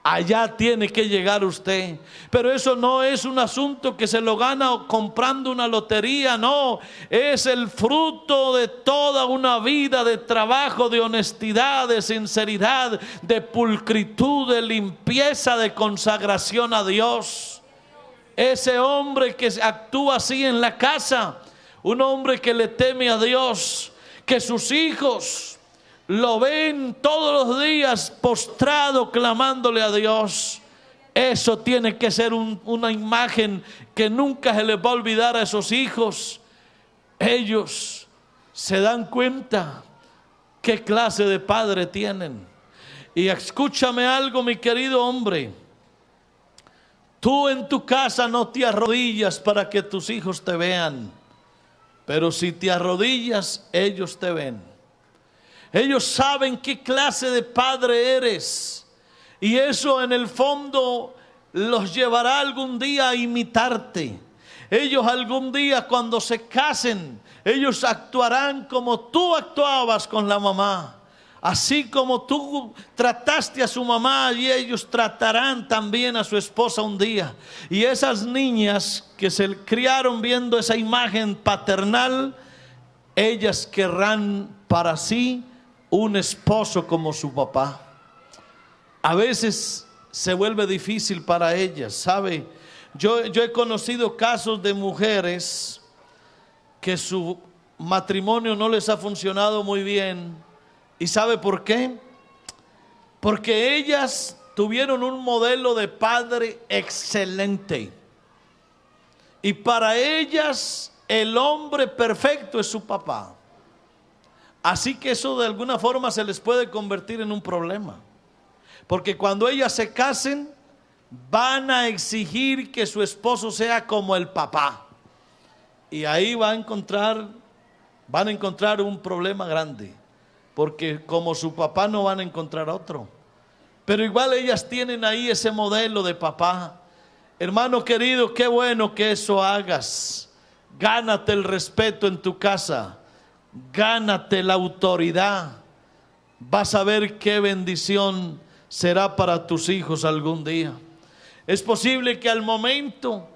Allá tiene que llegar usted. Pero eso no es un asunto que se lo gana comprando una lotería, no. Es el fruto de toda una vida de trabajo, de honestidad, de sinceridad, de pulcritud, de limpieza, de consagración a Dios. Ese hombre que actúa así en la casa, un hombre que le teme a Dios, que sus hijos lo ven todos los días postrado clamándole a Dios. Eso tiene que ser una imagen que nunca se les va a olvidar a esos hijos. Ellos se dan cuenta qué clase de padre tienen. Y escúchame algo, mi querido hombre. Tú en tu casa no te arrodillas para que tus hijos te vean, pero si te arrodillas, ellos te ven. Ellos saben qué clase de padre eres, y eso en el fondo los llevará algún día a imitarte. Ellos algún día, cuando se casen, ellos actuarán como tú actuabas con la mamá. Así como tú trataste a su mamá, y ellos tratarán también a su esposa un día. Y esas niñas que se criaron viendo esa imagen paternal, ellas querrán para sí un esposo como su papá. A veces se vuelve difícil para ellas, ¿sabe? Yo he conocido casos de mujeres que su matrimonio no les ha funcionado muy bien. ¿Y sabe por qué? Porque ellas tuvieron un modelo de padre excelente. Y para ellas el hombre perfecto es su papá. Así que eso de alguna forma se les puede convertir en un problema. Porque cuando ellas se casen, van a exigir que su esposo sea como el papá. Y ahí van a encontrar un problema grande. Porque como su papá no van a encontrar otro. Pero igual ellas tienen ahí ese modelo de papá. Hermano querido, qué bueno que eso hagas. Gánate el respeto en tu casa. Gánate la autoridad. Vas a ver qué bendición será para tus hijos algún día. Es posible que al momento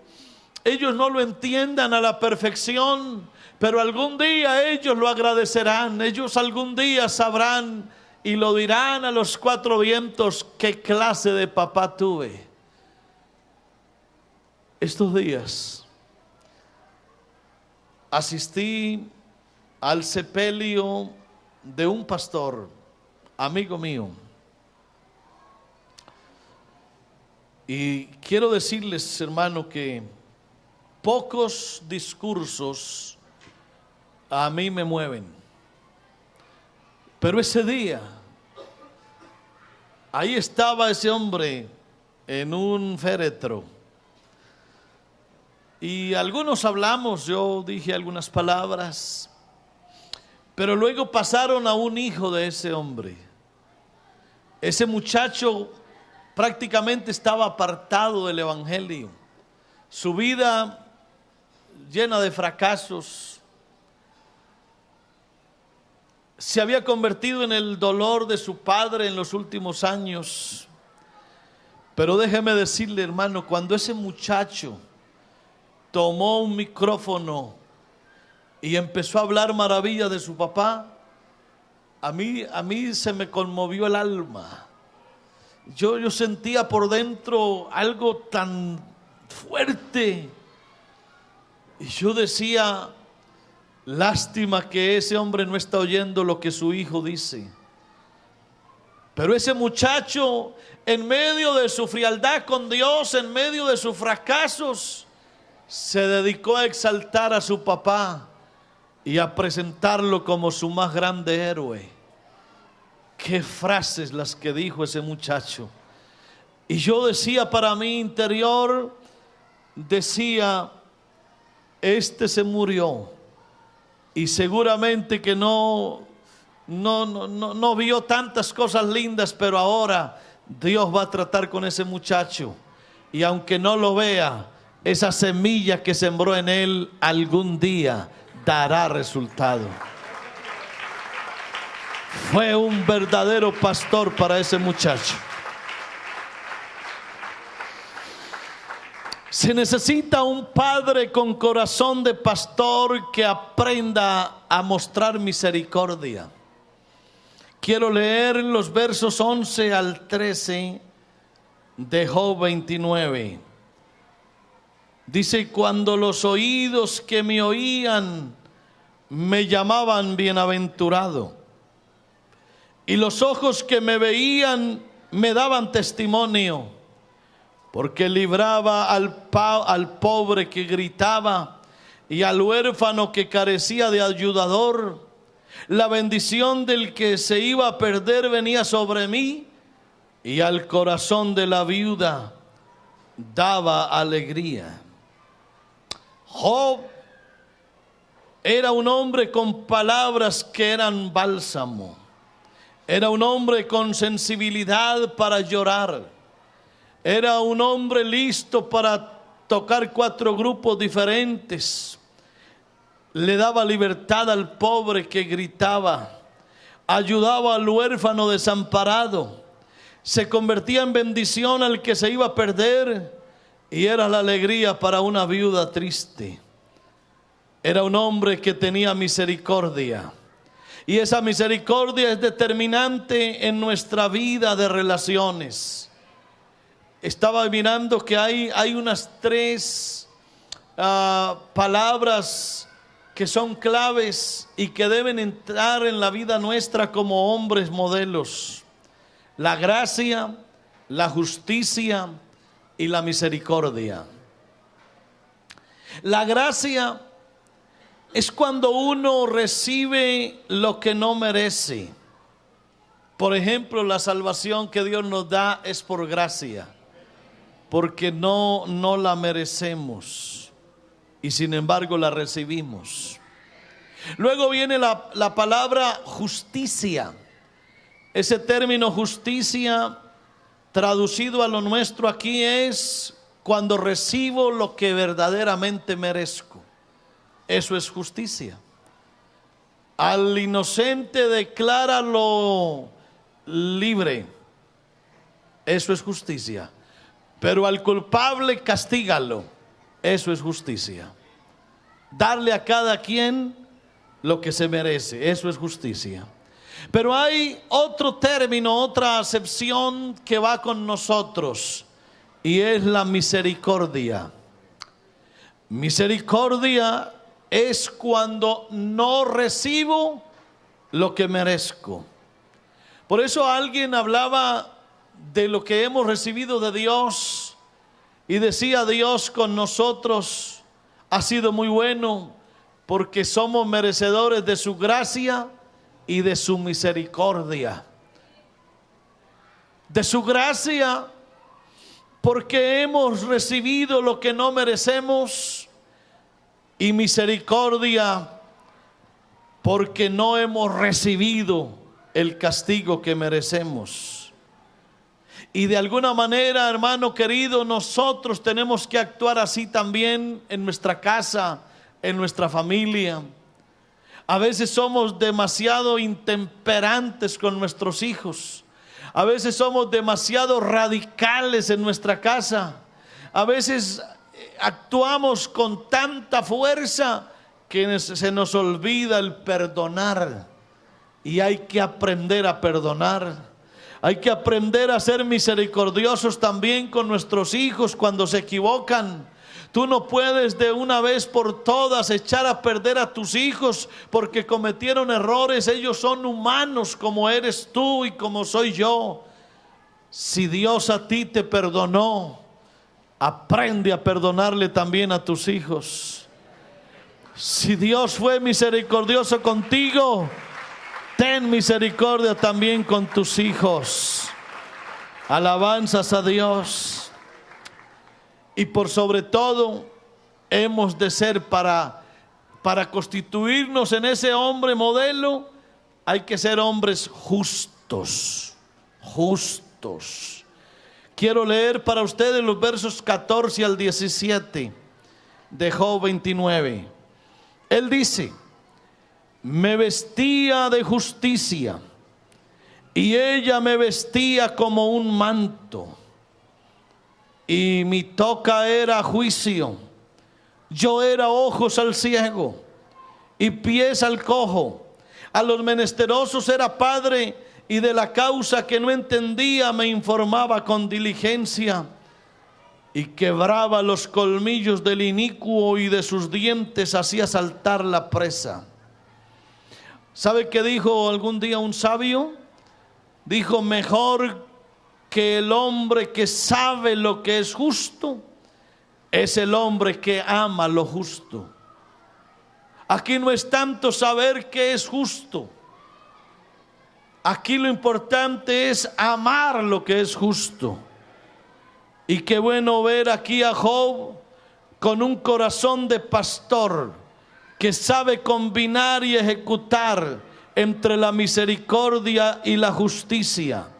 ellos no lo entiendan a la perfección, pero algún día ellos lo agradecerán. Ellos algún día sabrán y lo dirán a los cuatro vientos: qué clase de papá tuve. Estos días asistí al sepelio de un pastor, amigo mío. Y quiero decirles, hermano, que pocos discursos a mí me mueven. Pero ese día, ahí estaba ese hombre en un féretro. Y algunos hablamos, yo dije algunas palabras. Pero luego pasaron a un hijo de ese hombre. Ese muchacho prácticamente estaba apartado del evangelio. Su vida llena de fracasos. Se había convertido en el dolor de su padre en los últimos años. Pero déjeme decirle, hermano, cuando ese muchacho tomó un micrófono y empezó a hablar maravillas de su papá, a mí se me conmovió el alma. Yo sentía por dentro algo tan fuerte. Y yo decía: lástima que ese hombre no está oyendo lo que su hijo dice. Pero ese muchacho, en medio de su frialdad con Dios, en medio de sus fracasos, se dedicó a exaltar a su papá y a presentarlo como su más grande héroe. Qué frases las que dijo ese muchacho. Y yo decía para mi interior, decía: este se murió y seguramente que no vio tantas cosas lindas, pero ahora Dios va a tratar con ese muchacho. Y aunque no lo vea, esa semilla que sembró en él algún día dará resultado. Fue un verdadero pastor para ese muchacho. Se necesita un padre con corazón de pastor que aprenda a mostrar misericordia. Quiero leer los versos 11 al 13 de Job 29. Dice: cuando los oídos que me oían me llamaban bienaventurado, y los ojos que me veían me daban testimonio, porque libraba al pobre que gritaba y al huérfano que carecía de ayudador. La bendición del que se iba a perder venía sobre mí, y al corazón de la viuda daba alegría. Job era un hombre con palabras que eran bálsamo. Era un hombre con sensibilidad para llorar. Era un hombre listo para tocar 4 grupos diferentes. Le daba libertad al pobre que gritaba. Ayudaba al huérfano desamparado. Se convertía en bendición al que se iba a perder. Y era la alegría para una viuda triste. Era un hombre que tenía misericordia. Y esa misericordia es determinante en nuestra vida de relaciones. Estaba mirando que hay unas 3 palabras que son claves y que deben entrar en la vida nuestra como hombres modelos: la gracia, la justicia y la misericordia. La gracia es cuando uno recibe lo que no merece. Por ejemplo, la salvación que Dios nos da es por gracia, porque no la merecemos y sin embargo la recibimos. Luego viene la palabra justicia. Ese término justicia, traducido a lo nuestro aquí, es cuando recibo lo que verdaderamente merezco. Eso es justicia. Al inocente decláralo libre. Eso es justicia. Pero al culpable castígalo. Eso es justicia. Darle a cada quien lo que se merece. Eso es justicia. Pero hay otro término, otra acepción que va con nosotros, y es la misericordia. Misericordia es cuando no recibo lo que merezco. Por eso alguien hablaba de lo que hemos recibido de Dios y decía: Dios con nosotros ha sido muy bueno porque somos merecedores de su gracia y de su misericordia. De su gracia porque hemos recibido lo que no merecemos, y misericordia porque no hemos recibido el castigo que merecemos. Y de alguna manera, hermano querido, nosotros tenemos que actuar así también en nuestra casa, en nuestra familia. A veces somos demasiado intemperantes con nuestros hijos. A veces somos demasiado radicales en nuestra casa. A veces actuamos con tanta fuerza que se nos olvida el perdonar. Y hay que aprender a perdonar. Hay que aprender a ser misericordiosos también con nuestros hijos cuando se equivocan. Tú no puedes de una vez por todas echar a perder a tus hijos porque cometieron errores. Ellos son humanos como eres tú y como soy yo. Si Dios a ti te perdonó, aprende a perdonarle también a tus hijos. Si Dios fue misericordioso contigo, ten misericordia también con tus hijos. Alabanzas a Dios. Y por sobre todo, hemos de ser para constituirnos en ese hombre modelo, hay que ser hombres justos. Justos. Quiero leer para ustedes los versos 14 al 17 de Job 29. Él dice: me vestía de justicia y ella me vestía como un manto, y mi toca era juicio. Yo era ojos al ciego y pies al cojo. A los menesterosos era padre, y de la causa que no entendía me informaba con diligencia. Y quebraba los colmillos del inicuo, y de sus dientes hacía saltar la presa. ¿Sabe qué dijo algún día un sabio? Dijo: mejor que el hombre que sabe lo que es justo es el hombre que ama lo justo. Aquí no es tanto saber qué es justo. Aquí lo importante es amar lo que es justo. Y qué bueno ver aquí a Job con un corazón de pastor que sabe combinar y ejecutar entre la misericordia y la justicia.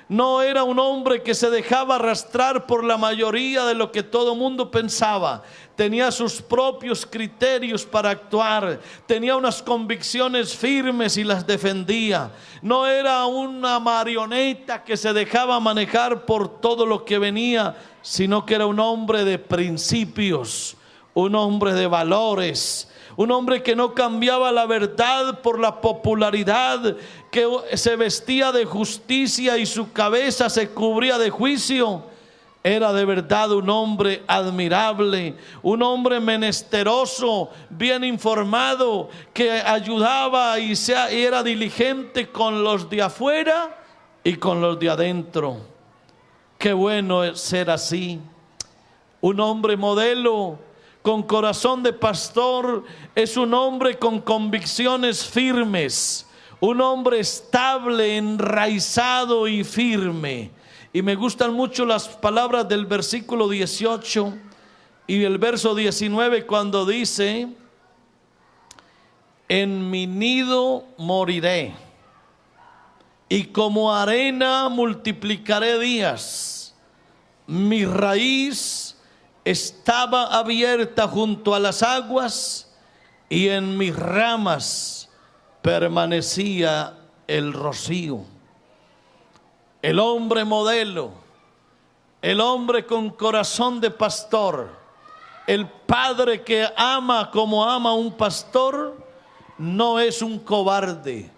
No era un hombre que se dejaba arrastrar por la mayoría de lo que todo mundo pensaba. Tenía sus propios criterios para actuar. Tenía unas convicciones firmes y las defendía. No era una marioneta que se dejaba manejar por todo lo que venía, sino que era un hombre de principios, un hombre de valores. Un hombre que no cambiaba la verdad por la popularidad, que se vestía de justicia y su cabeza se cubría de juicio. Era de verdad un hombre admirable, un hombre menesteroso, bien informado, que ayudaba y era diligente con los de afuera y con los de adentro. Qué bueno es ser así. Un hombre modelo, con corazón de pastor, es un hombre con convicciones firmes, un hombre estable, enraizado y firme. Y me gustan mucho las palabras del versículo 18 y el verso 19 cuando dice: en mi nido moriré y como arena multiplicaré días. Mi raíz estaba abierta junto a las aguas y en mis ramas permanecía el rocío. El hombre modelo, el hombre con corazón de pastor, el padre que ama como ama un pastor, no es un cobarde,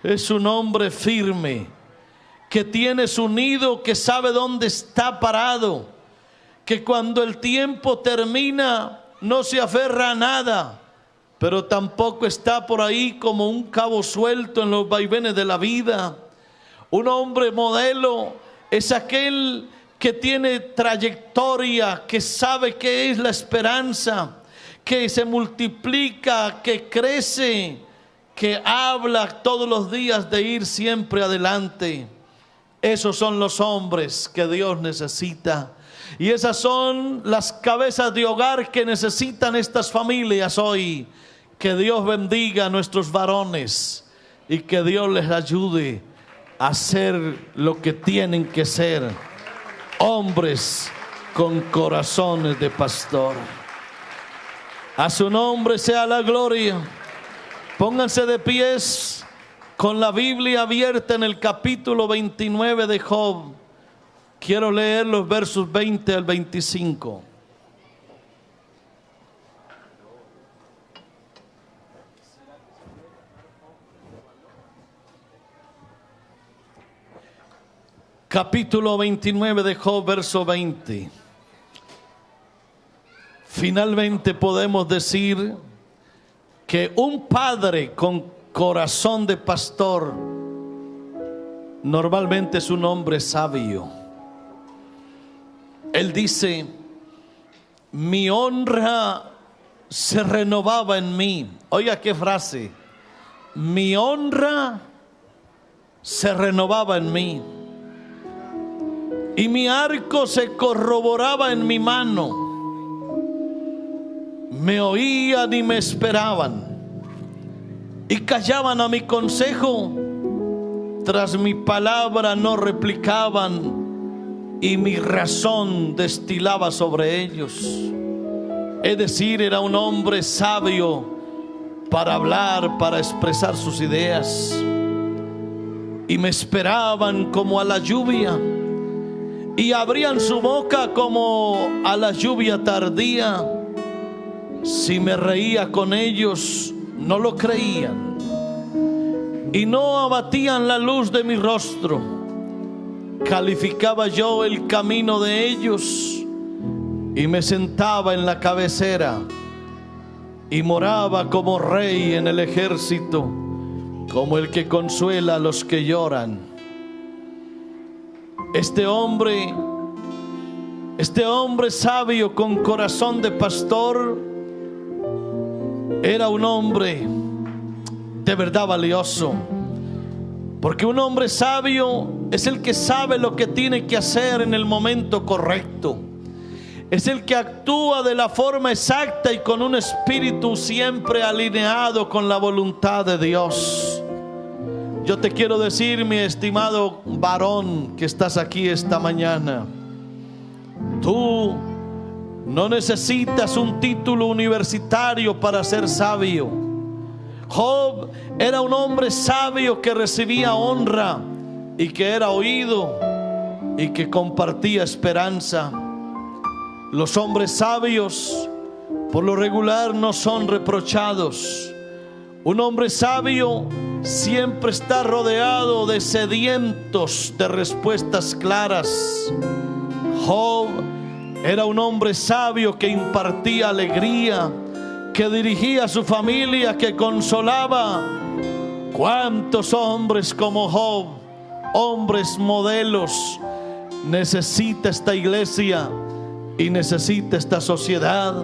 es un hombre firme, que tiene su nido, que sabe dónde está parado, que cuando el tiempo termina no se aferra a nada, pero tampoco está por ahí como un cabo suelto en los vaivenes de la vida. Un hombre modelo es aquel que tiene trayectoria, que sabe qué es la esperanza, que se multiplica, que crece, que habla todos los días de ir siempre adelante. Esos son los hombres que Dios necesita. Y esas son las cabezas de hogar que necesitan estas familias hoy. Que Dios bendiga a nuestros varones y que Dios les ayude a hacer lo que tienen que ser, hombres con corazones de pastor. A su nombre sea la gloria. Pónganse de pies con la Biblia abierta en el capítulo 29 de Job. Quiero leer los versos 20 al 25. Capítulo 29 de Job, verso 20. Finalmente podemos decir que un padre con corazón de pastor normalmente es un hombre sabio. Él dice: mi honra se renovaba en mí. Oiga qué frase: mi honra se renovaba en mí y mi arco se corroboraba en mi mano. Me oían y me esperaban y callaban a mi consejo. Tras mi palabra no replicaban y mi razón destilaba sobre ellos. Es decir, era un hombre sabio para hablar, para expresar sus ideas. Y me esperaban como a la lluvia y abrían su boca como a la lluvia tardía. Si me reía con ellos, no lo creían y no abatían la luz de mi rostro. Calificaba yo el camino de ellos y me sentaba en la cabecera y moraba como rey en el ejército, como el que consuela a los que lloran. Este hombre sabio con corazón de pastor era un hombre de verdad valioso. Porque un hombre sabio es el que sabe lo que tiene que hacer en el momento correcto. Es el que actúa de la forma exacta y con un espíritu siempre alineado con la voluntad de Dios. Yo te quiero decir, mi estimado varón que estás aquí esta mañana, tú no necesitas un título universitario para ser sabio. Job era un hombre sabio que recibía honra y que era oído y que compartía esperanza. Los hombres sabios por lo regular no son reprochados. Un hombre sabio siempre está rodeado de sedientos de respuestas claras. Job era un hombre sabio que impartía alegría, que dirigía a su familia, que consolaba. ¿Cuántos hombres como Job, hombres modelos, necesita esta iglesia y necesita esta sociedad?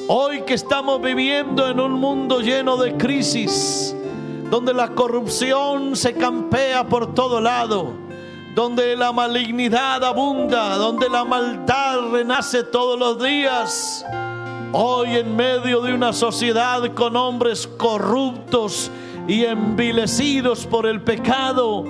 Hoy que estamos viviendo en un mundo lleno de crisis, donde la corrupción se campea por todo lado, donde la malignidad abunda, donde la maldad renace todos los días. Hoy, en medio de una sociedad con hombres corruptos y envilecidos por el pecado,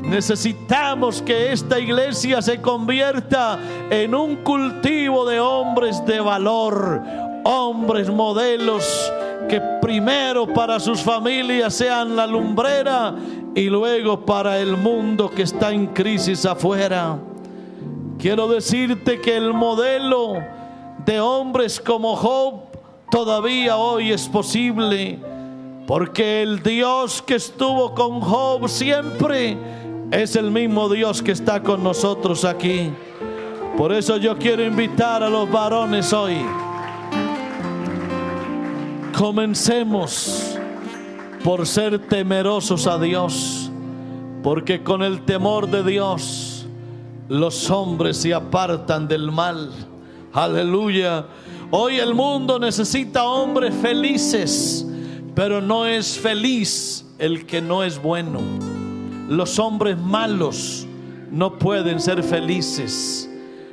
necesitamos que esta iglesia se convierta en un cultivo de hombres de valor, hombres modelos que primero para sus familias sean la lumbrera y luego para el mundo que está en crisis afuera. Quiero decirte que el modelo de hombres como Job todavía hoy es posible, porque el Dios que estuvo con Job siempre es el mismo Dios que está con nosotros aquí. Por eso yo quiero invitar a los varones hoy. Comencemos por ser temerosos a Dios, porque con el temor de Dios los hombres se apartan del mal. Aleluya. Hoy el mundo necesita hombres felices, pero no es feliz el que no es bueno. Los hombres malos no pueden ser felices.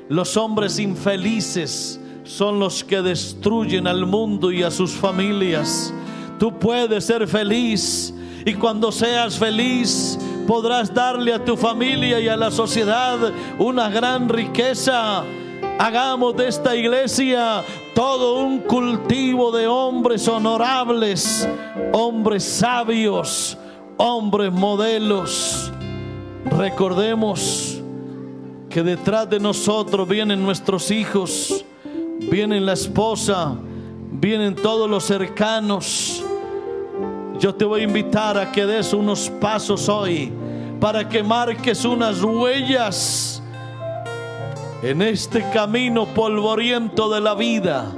Los hombres infelices son los que destruyen al mundo y a sus familias. Tú puedes ser feliz, y cuando seas feliz podrás darle a tu familia y a la sociedad una gran riqueza. Hagamos de esta iglesia todo un cultivo de hombres honorables, hombres sabios, hombres modelos. Recordemos que detrás de nosotros vienen nuestros hijos, viene la esposa, vienen todos los cercanos. Yo te voy a invitar a que des unos pasos hoy para que marques unas huellas en este camino polvoriento de la vida.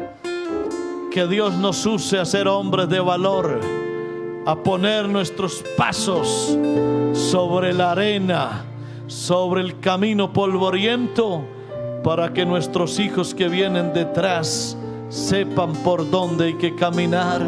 Que Dios nos use a ser hombres de valor, a poner nuestros pasos sobre la arena, sobre el camino polvoriento, para que nuestros hijos que vienen detrás sepan por dónde hay que caminar.